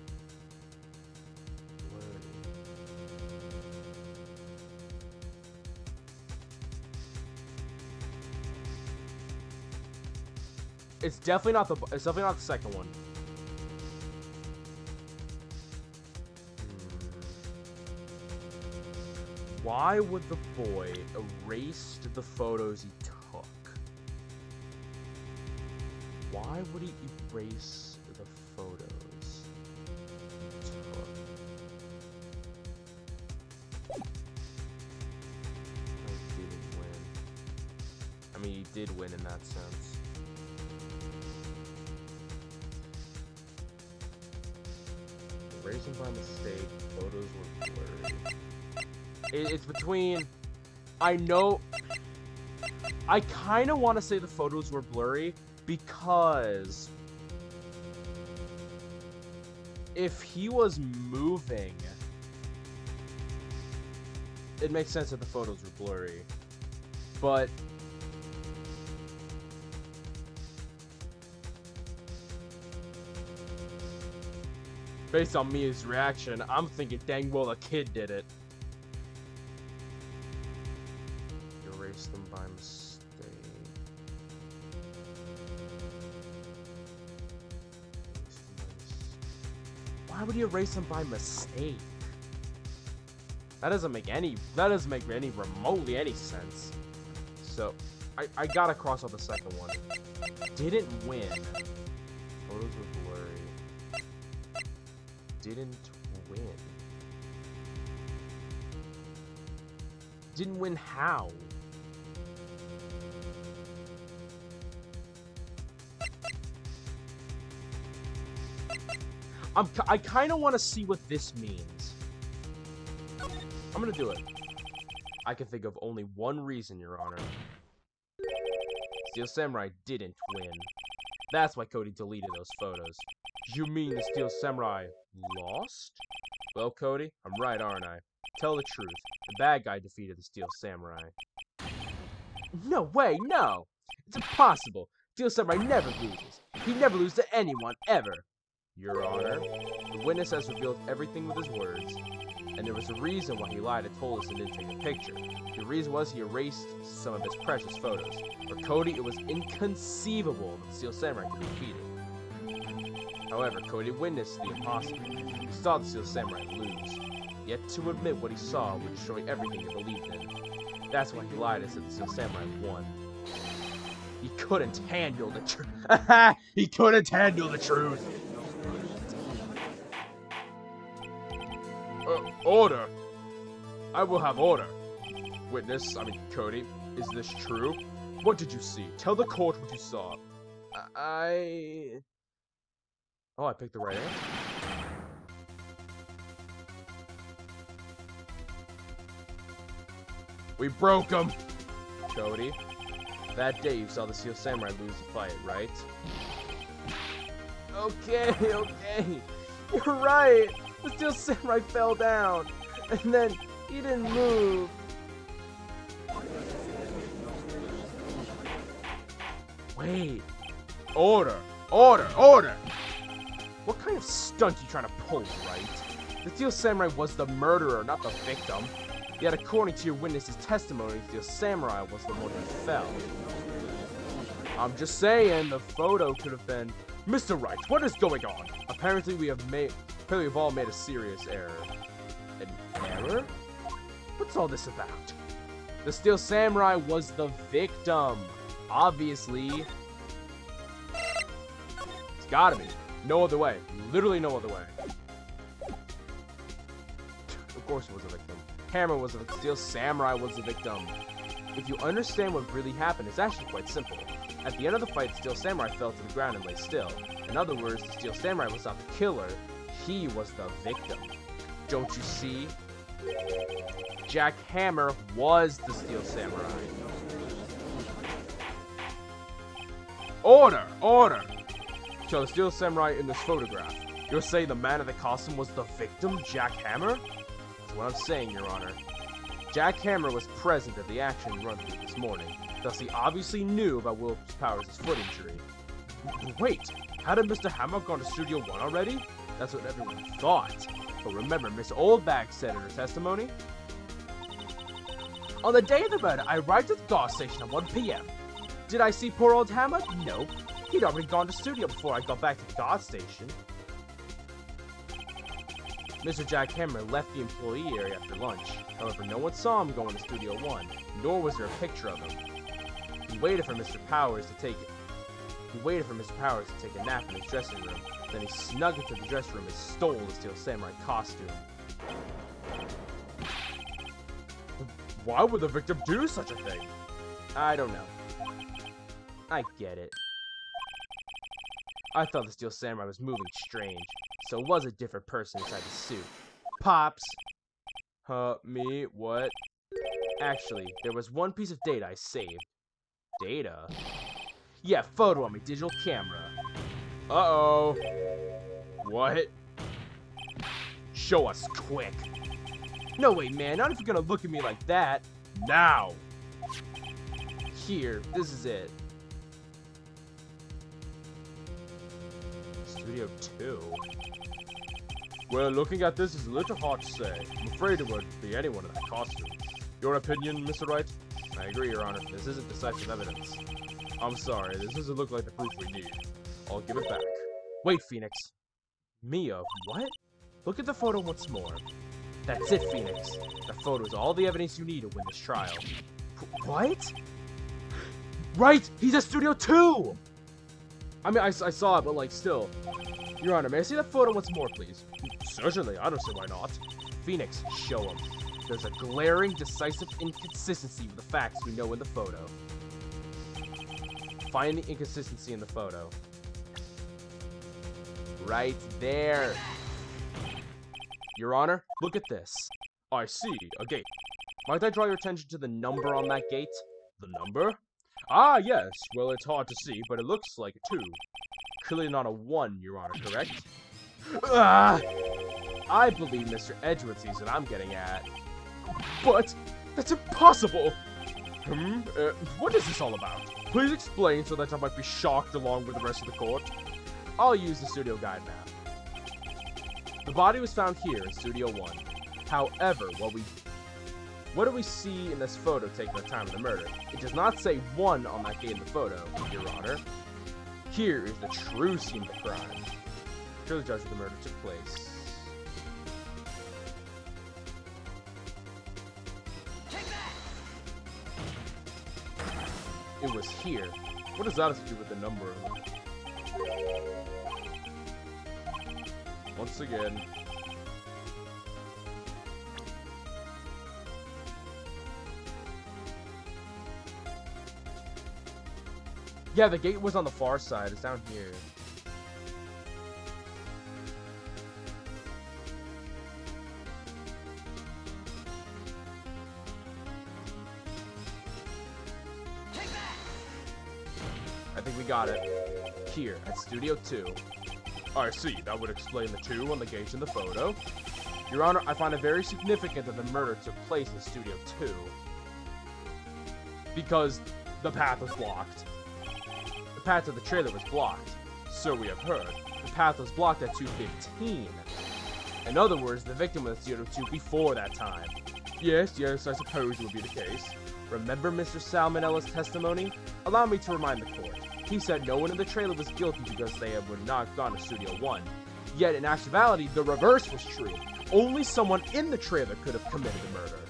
It's definitely not the second one. Why would the boy erase the photos he took? Why would he erase the photos he took? He didn't win. I mean, he did win in that sense. erased them by mistake. Photos were blurry. It's between... I know... I kind of want to say the photos were blurry because... if he was moving... it makes sense that the photos were blurry. But... based on Mia's reaction, I'm thinking dang well a kid did it. Erase them by mistake. Why would he erase them by mistake? That doesn't make any remotely any sense. So I gotta cross out the second one. Didn't win. Photos were blurry. Didn't win. Didn't win how? I kind of want to see what this means. I'm gonna do it. I can think of only one reason, Your Honor. Steel Samurai didn't win. That's why Cody deleted those photos. You mean the Steel Samurai lost? Well, Cody, I'm right, aren't I? Tell the truth. The bad guy defeated the Steel Samurai. No way, no! It's impossible! Steel Samurai never loses. He never loses to anyone, ever. Your Honor, the witness has revealed everything with his words, and there was a reason why he lied and told us and didn't take a picture. The reason was he erased some of his precious photos. For Cody, it was inconceivable that the Steel Samurai could be defeated. However, Cody witnessed the impossible. He saw the Steel Samurai lose. Yet to admit what he saw would destroy everything he believed in. That's why he lied and said the Steel Samurai won. He couldn't handle the truth. He couldn't handle the truth. Order. I will have order. Witness, Cody, is this true? What did you see? Tell the court what you saw. Oh, I picked the right answer. We broke him! Cody, that day you saw the Steel Samurai lose the fight, right? Okay. You're right! The Steel Samurai fell down, and then he didn't move. Wait. Order! What kind of stunt you trying to pull, Wright? The Steel Samurai was the murderer, not the victim. Yet according to your witness's testimony, the Steel Samurai was the one who fell. I'm just saying, the photo could have been... Mr. Wright, what is going on? Apparently we've all made a serious error. An error? What's all this about? The Steel Samurai was the victim. Obviously. It's gotta be. No other way. Literally no other way. Of course it was a victim. Hammer was a victim. Steel Samurai was the victim. If you understand what really happened, it's actually quite simple. At the end of the fight, the Steel Samurai fell to the ground and lay still. In other words, the Steel Samurai was not the killer. He was the victim. Don't you see? Jack Hammer was the Steel Samurai. Order! So the Steel Samurai in this photograph. You're saying the man in the costume was the victim, Jack Hammer? That's what I'm saying, Your Honor. Jack Hammer was present at the action run through this morning. Thus, he obviously knew about Will Powers' foot injury. Wait, hadn't Mr. Hammer gone to Studio 1 already? That's what everyone thought. But remember, Miss Oldbag said in her testimony, on the day of the murder, I arrived at the gas station at 1 p.m. Did I see poor old Hammer? Nope. He'd already gone to studio before I got back to the gas station. Mr. Jack Hammer left the employee area after lunch. However, no one saw him going to Studio 1, nor was there a picture of him. He waited for Mr. Powers to take a nap in his dressing room. Then he snuck into the dressing room and stole the Steel Samurai costume. Why would the victim do such a thing? I don't know. I get it. I thought the Steel Samurai was moving strange. So it was a different person inside the suit. Pops! Me? What? Actually, there was one piece of data I saved. Data? Yeah, photo on my digital camera. Uh-oh. What? Show us quick. No way, man. Not if you're gonna look at me like that. Now. Here, this is it. Studio 2. Well, looking at this is a little hard to say. I'm afraid it would be anyone in that costume. Your opinion, Mr. Wright? I agree, Your Honor. This isn't decisive evidence. I'm sorry, this doesn't look like the proof we need. I'll give it back. Wait, Phoenix. Mia, what? Look at the photo once more. That's it, Phoenix. The photo is all the evidence you need to win this trial. What? Right! He's at Studio 2! I mean, I saw it, but, like, still. Your Honor, may I see that photo once more, please? Certainly, I don't see why not. Phoenix, show him. There's a glaring, decisive inconsistency with the facts we know in the photo. Find the inconsistency in the photo. Right there. Your Honor, look at this. I see, a gate. Might I draw your attention to the number on that gate? The number? Ah, yes. Well, it's hard to see, but it looks like a 2. Clearly not a 1, Your Honor, correct? Ah! I believe Mr. Edgewood sees what I'm getting at. But that's impossible! What is this all about? Please explain so that I might be shocked along with the rest of the court. I'll use the studio guide map. The body was found here in Studio 1. However, what do we see in this photo taken at the time of the murder? It does not say 1 on that gate in the photo, Your Honor. Here is the true scene of the crime. Here the judge where the murder took place. It was here. What does that have to do with the number? Once again. Yeah, the gate was on the far side. It's down here. I think we got it. Here, at Studio 2. I see. That would explain the 2 on the gate in the photo. Your Honor, I find it very significant that the murder took place in Studio 2. Because the path was blocked. The path to the trailer was blocked. So we have heard. The path was blocked at 2:15. In other words, the victim was at Studio 2 before that time. Yes, I suppose it would be the case. Remember Mr. Salmonella's testimony? Allow me to remind the court. He said no one in the trailer was guilty because they would not have gone to Studio 1. Yet, in actuality, the reverse was true. Only someone in the trailer could have committed the murder.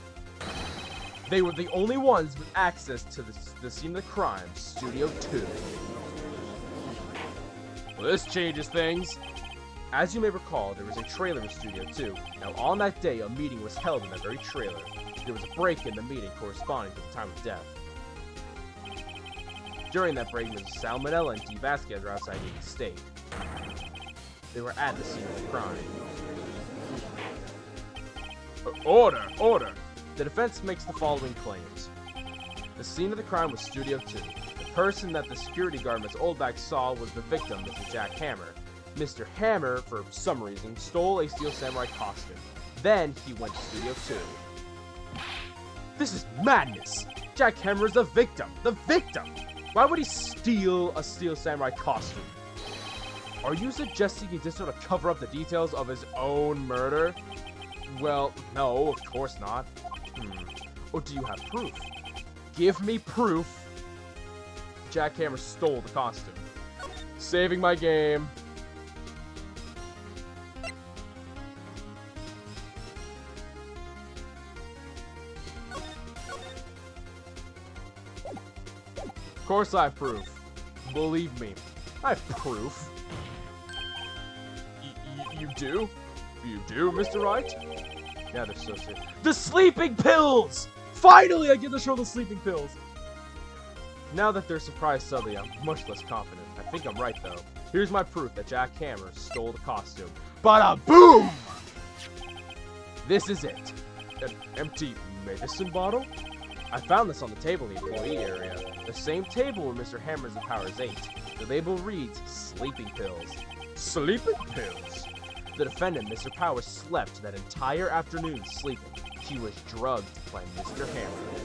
They were the only ones with access to the scene of the crime, Studio 2. Well, this changes things. As you may recall, there was a trailer in Studio 2. Now, on that day, a meeting was held in that very trailer. There was a break in the meeting corresponding to the time of death. During that break, Mrs. Salmonella and D. Vasquez were outside eating steak. They were at the scene of the crime. Order! The defense makes the following claims. The scene of the crime was Studio 2. The person that the security guard, Ms. Oldback, saw was the victim, Mr. Jack Hammer. Mr. Hammer, for some reason, stole a Steel Samurai costume. Then he went to Studio 2. This is madness! Jack Hammer is the victim! The victim! Why would he steal a Steel Samurai costume? Are you suggesting he just sort of cover up the details of his own murder? Well, no, of course not. Or do you have proof? Give me proof Jack Hammer stole the costume. Saving my game. Of course I have proof. Believe me, I have proof. You do? You do, Mr. Wright? Yeah, they're so sick. The sleeping pills! Finally, I get to show the sleeping pills! Now that they're surprised suddenly, I'm much less confident. I think I'm right, though. Here's my proof that Jack Hammer stole the costume. Bada boom! This is it. An empty medicine bottle? I found this on the table in the employee area. The same table where Mr. Hammers and Powers ate. The label reads, sleeping pills. Sleeping pills? The defendant, Mr. Powers, slept that entire afternoon sleeping. He was drugged by Mr. Hammer.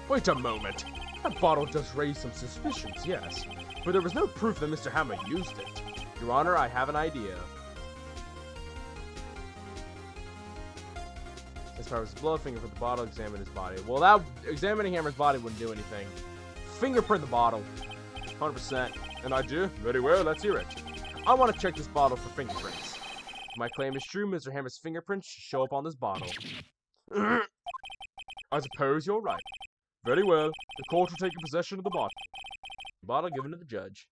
Wait a moment. That bottle does raise some suspicions, yes. But there was no proof that Mr. Hammer used it. Your Honor, I have an idea. As far as his blood, fingerprint the bottle, examine his body. Well, that examining Hammer's body wouldn't do anything. Fingerprint the bottle. 100%. An idea? Very well, let's hear it. I want to check this bottle for fingerprints. If my claim is true, Mr. Hammer's fingerprints should show up on this bottle. I suppose you're right. Very well. The court will take possession of the bottle. The bottle given to the judge.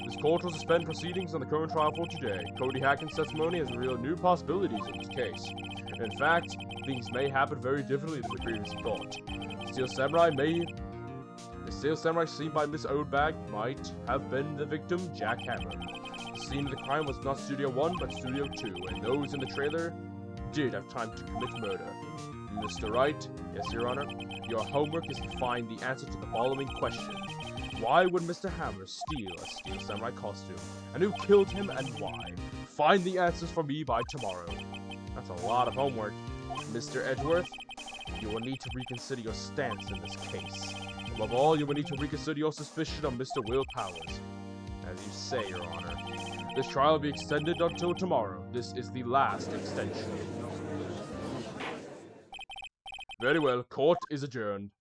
This court will suspend proceedings on the current trial for today. Cody Hacken's testimony has revealed new possibilities in this case. In fact, things may happen very differently than we previously thought. The Steel Samurai seen by Miss Oldbag might have been the victim, Jack Hammer. The scene of the crime was not Studio 1, but Studio 2, and those in the trailer did have time to commit murder. Mr. Wright, yes, Your Honor, your homework is to find the answer to the following questions. Why would Mr. Hammer steal a Steel Samurai costume? And who killed him and why? Find the answers for me by tomorrow. That's a lot of homework. Mr. Edgeworth, you will need to reconsider your stance in this case. Above all, you will need to reconsider your suspicion of Mr. Will Powers. As you say, Your Honor. This trial will be extended until tomorrow. This is the last extension. Very well, court is adjourned.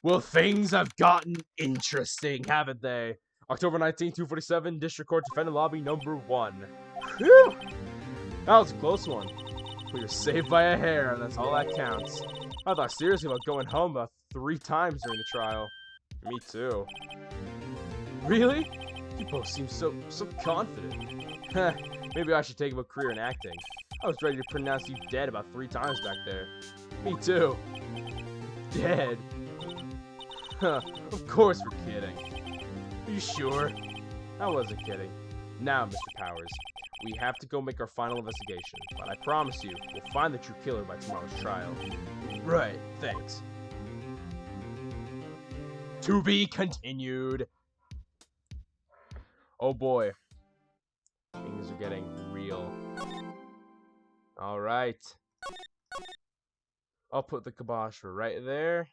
Well, things have gotten interesting, haven't they? October 19, 247, District Court Defendant Lobby number 1. Whew! That was a close one. We were saved by a hair, that's all that counts. I thought seriously about going home about 3 times during the trial. Me too. Really? You both seem so confident. Heh, maybe I should take up a career in acting. I was ready to pronounce you dead about 3 times back there. Me too. Dead? Huh, of course we're kidding. Are you sure? I wasn't kidding. Now, Mr. Powers, we have to go make our final investigation, but I promise you, we'll find the true killer by tomorrow's trial. Right, thanks. To be continued. Oh boy. Things are getting real. Alright. I'll put the kibosh right there.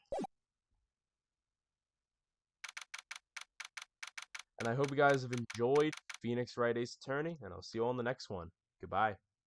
And I hope you guys have enjoyed Phoenix Wright Ace Attorney, and I'll see you all in the next one. Goodbye.